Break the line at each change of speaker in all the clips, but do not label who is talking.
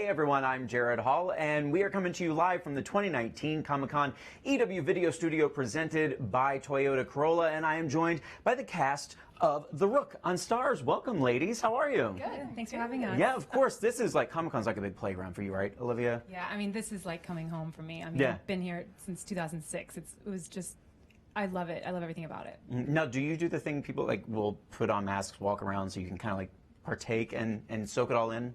everyone, I'm Jared Hall, and we are coming to you live from the 2019 Comic-Con EW Video Studio presented by Toyota Corolla, and I am joined by the cast of The Rook on Starz. Welcome, ladies. How are you?
Good. Thanks for having us.
Yeah, of course. This is like, Comic-Con's like a big playground for you, right, Olivia?
Yeah, I mean, this is like coming home for me. I mean, I've been here since 2006. It was just, I love it. I love everything about it.
Now, do you do the thing people like will put on masks, walk around so you can kind of like partake and soak it all in?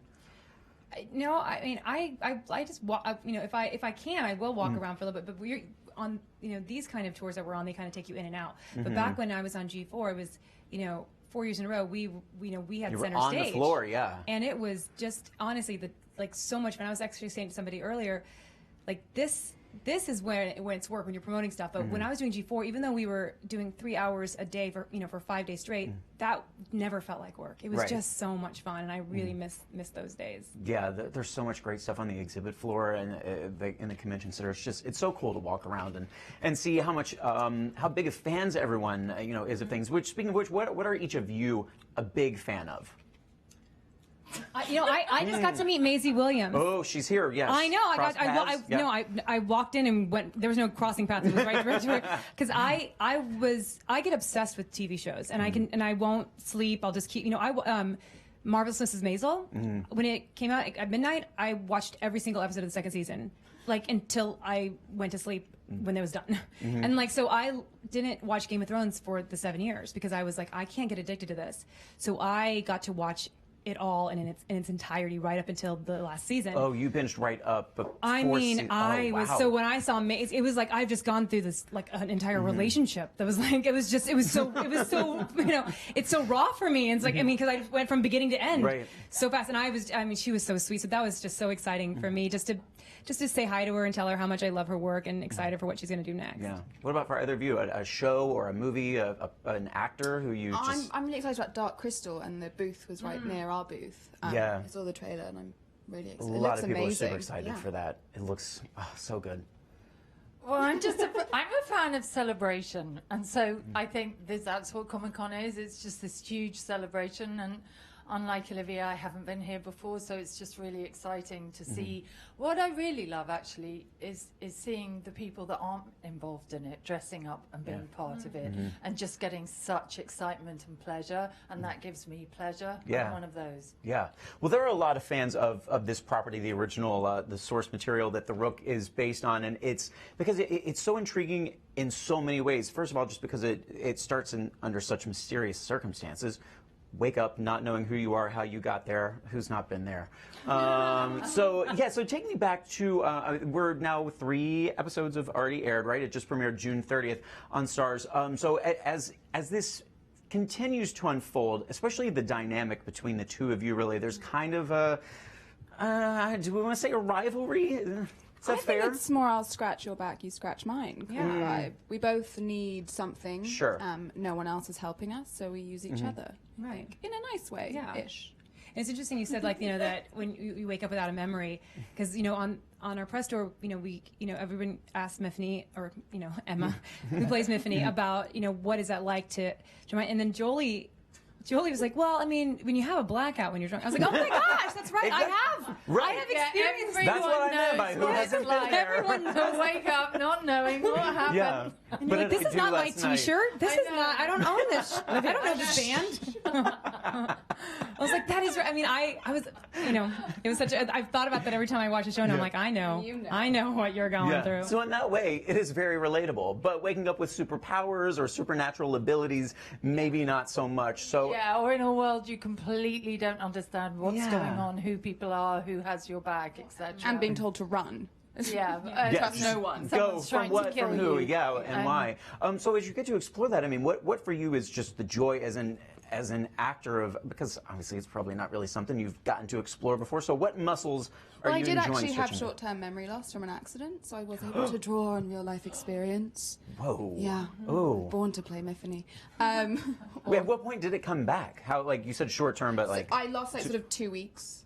No, I mean, I just walk. You know, if I can, I will walk around for a little bit. But we're on, you know, these kind of tours that we're on, they kind of take you in and out. But back when I was on G4, it was, you know, 4 years in a row, we had
You were
center
on
stage.
the floor, yeah.
And it was just honestly like so much fun. I was actually saying to somebody earlier, like this is when it's work, when you're promoting stuff. But when I was doing G4, even though we were doing 3 hours a day for 5 days straight, that never felt like work. It was just so much fun, and I really miss those days.
Yeah, there's so much great stuff on the exhibit floor and in the convention center. It's so cool to walk around and see how much how big of fans everyone is of things. Which, speaking of which, what are each of you a big fan of?
I just got to meet Maisie Williams.
Oh, she's here. Yes.
I know. I walked in and went. There was no crossing paths. It was right to her because I get obsessed with TV shows and I won't sleep. I'll just keep. Marvelous Mrs. Maisel. When it came out at midnight, I watched every single episode of the second season, like until I went to sleep when it was done. And like so, I didn't watch Game of Thrones for the 7 years because I was like, I can't get addicted to this. So I got to watch it all and in its entirety right up until the last season. Oh,
you binged right up before
was so when I saw it was like I've just gone through this like an entire relationship that was like it was so it's so raw for me. And it's like I mean because I just went from beginning to end so fast, and she was so sweet, so that was just so exciting for me just to say hi to her and tell her how much I love her work and excited for what she's going to do next.
Yeah. What about for either of you? A show or a movie, an actor who you just...
I'm really excited about Dark Crystal, and the booth was right near our booth. I saw the trailer, and I'm really excited.
A lot of people are super excited for that. It looks so good.
Well, I'm a fan of celebration, and so I think that's what Comic-Con is. It's just this huge celebration, and unlike Olivia, I haven't been here before, so it's just really exciting to see. What I really love, actually, is seeing the people that aren't involved in it dressing up and being part of it, and just getting such excitement and pleasure, and that gives me pleasure.
Yeah.
I'm one of those.
Yeah. Well, there are a lot of fans of this property, the original, the source material that The Rook is based on, and it's because it's so intriguing in so many ways. First of all, just because it starts under such mysterious circumstances. Wake up not knowing who you are, how you got there, who's not been there. So take me back to, we're now 3 episodes have already aired, right? It just premiered June 30th on Starz. So as this continues to unfold, especially the dynamic between the two of you, really, there's kind of a, do we want to say a rivalry? Is that fair?
Think it's more I'll scratch your back, you scratch mine. Yeah. We both need something.
Sure.
No one else is helping us, so we use each other. Right. In a nice way.
Yeah.
Ish.
And it's interesting you said that when you wake up without a memory, because on our press tour, everyone asked Miffany or Emma, who plays Miffany, about what is that like to and then Joely was like, well, I mean, when you have a blackout when you're drunk. I was like, oh my gosh, that's right. I have experienced
That's what I meant by who hasn't been there.
Everyone will wake up not knowing what happened.
Yeah.
And you're like, this is not my T-shirt. This is not. I don't own this. I don't know this band. I was like, that is right. I mean, I was, it was such a. I've thought about that every time I watch a show, and I'm like, I know what you're going through.
So in that way, it is very relatable. But waking up with superpowers or supernatural abilities, maybe not so much. So.
Yeah, or in a world you completely don't understand what's going on, who people are, who has your back, etc.
And being told to run.
Yeah,
trust no one.
Go from what, from who, and why. So as you get to explore that, I mean, what for you is just the joy as an actor of, because obviously it's probably not really something you've gotten to explore before. So what muscles are you enjoying?
I did actually have short-term memory loss from an accident, so I was able to draw on real-life experience.
Whoa.
Yeah.
Oh.
Born to play Miffany.
Wait, at what point did it come back? How, like you said, short-term, but like...
So I lost like sort of 2 weeks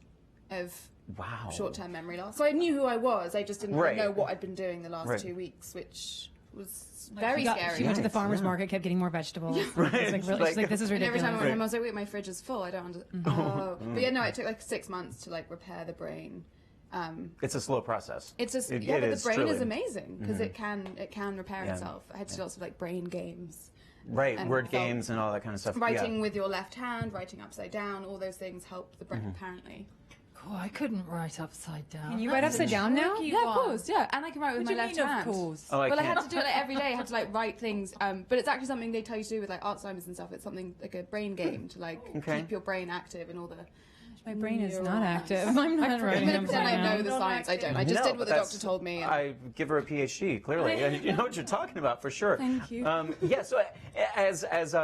of
Wow.
short-term memory loss. So I knew who I was. I just didn't know what I'd been doing the last 2 weeks, which was very scary.
She went to the farmer's market, kept getting more vegetables.
Right.
She's like, this is ridiculous.
And every time I went home, I was like, wait, my fridge is full. I don't understand. But yeah, no, it took like 6 months to like repair the brain.
It's a slow process.
It's just but the brain is amazing because it can repair itself. I had to do lots of like brain games.
Right, word games and all that kind of stuff.
Writing with your left hand, writing upside down, all those things help the brain apparently.
Oh, I couldn't write upside down.
Can you write upside down now?
Yeah, of course. Yeah, and I can write with my left hand.
Of course.
Oh,
I had to do it like every day. I had to like write things, but it's actually something they tell you to do with like Alzheimer's and stuff. It's something like a brain game to like keep your brain active and all the.
My brain is not active. I'm not writing
upside down. I know the science. I don't. I just did what the doctor told me.
I give her a PhD. Clearly, you know what you're talking about for sure.
Thank you.
Yeah. So as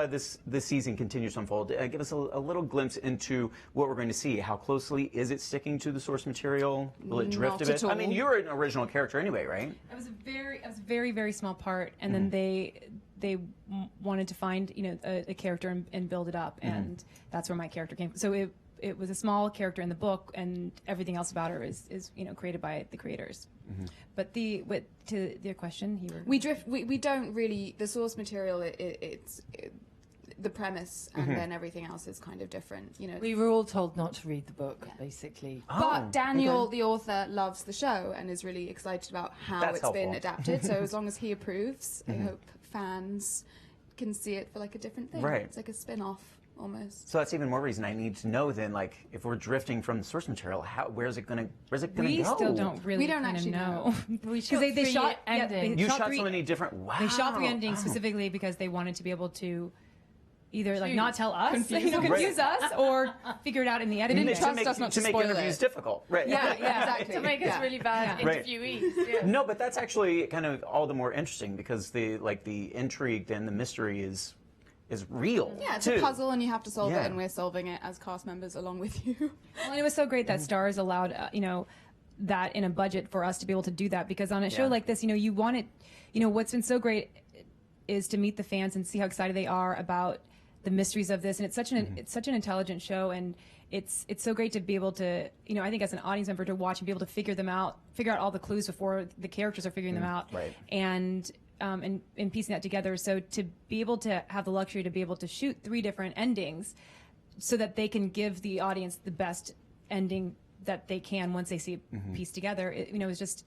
this season continues to unfold, give us a little glimpse into what we're going to see. How closely is it sticking to the source material? Will it drift a bit? I mean, you're an original character anyway, right?
I was a very small part, and then they wanted to find a character and build it up, and that's where my character came from. So it was a small character in the book, and everything else about her is created by the creators. But to your question,
we don't really, the source material. It's the premise, and then everything else is kind of different.
We were all told not to read the book, basically.
But Daniel, the author, loves the show and is really excited about how it's been adapted. So as long as he approves, I hope fans can see it for like a different thing.
Right.
It's like a spin-off. Almost.
So that's even more reason I need to know then, like, if we're drifting from the source material, where's it gonna go?
We still don't really
actually
know.
Because
they shot endings.
You shot so many different. Wow.
They shot 3 endings specifically because they wanted to be able to either like not tell us, confuse us, or figure it out in the editing.
To make interviews difficult, right?
Yeah, exactly.
To make us really bad interviewees. Yeah.
No, but that's actually kind of all the more interesting because the intrigue and the mystery is real.
Yeah, it's a puzzle and you have to solve it, and we're solving it as cast members along with you.
Well, and it was so great that Starz allowed that in a budget for us to be able to do that, because on a show like this, you want it. What's been so great is to meet the fans and see how excited they are about the mysteries of this, and it's such an intelligent show, and it's so great to be able to I think as an audience member to watch and be able to figure out all the clues before the characters are figuring them out,
right.
and piecing that together. So to be able to have the luxury to be able to shoot 3 different endings so that they can give the audience the best ending that they can once they see it pieced together, it's just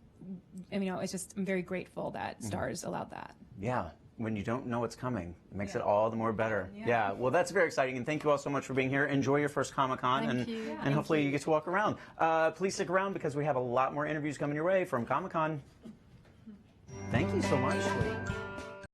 I'm very grateful that Starz allowed that.
Yeah. When you don't know what's coming, it makes it all the more better. Yeah. Well, that's very exciting, and thank you all so much for being here. Enjoy your first Comic-Con, and hopefully you get to walk around. Please stick around because we have a lot more interviews coming your way from Comic-Con. Thank you so much.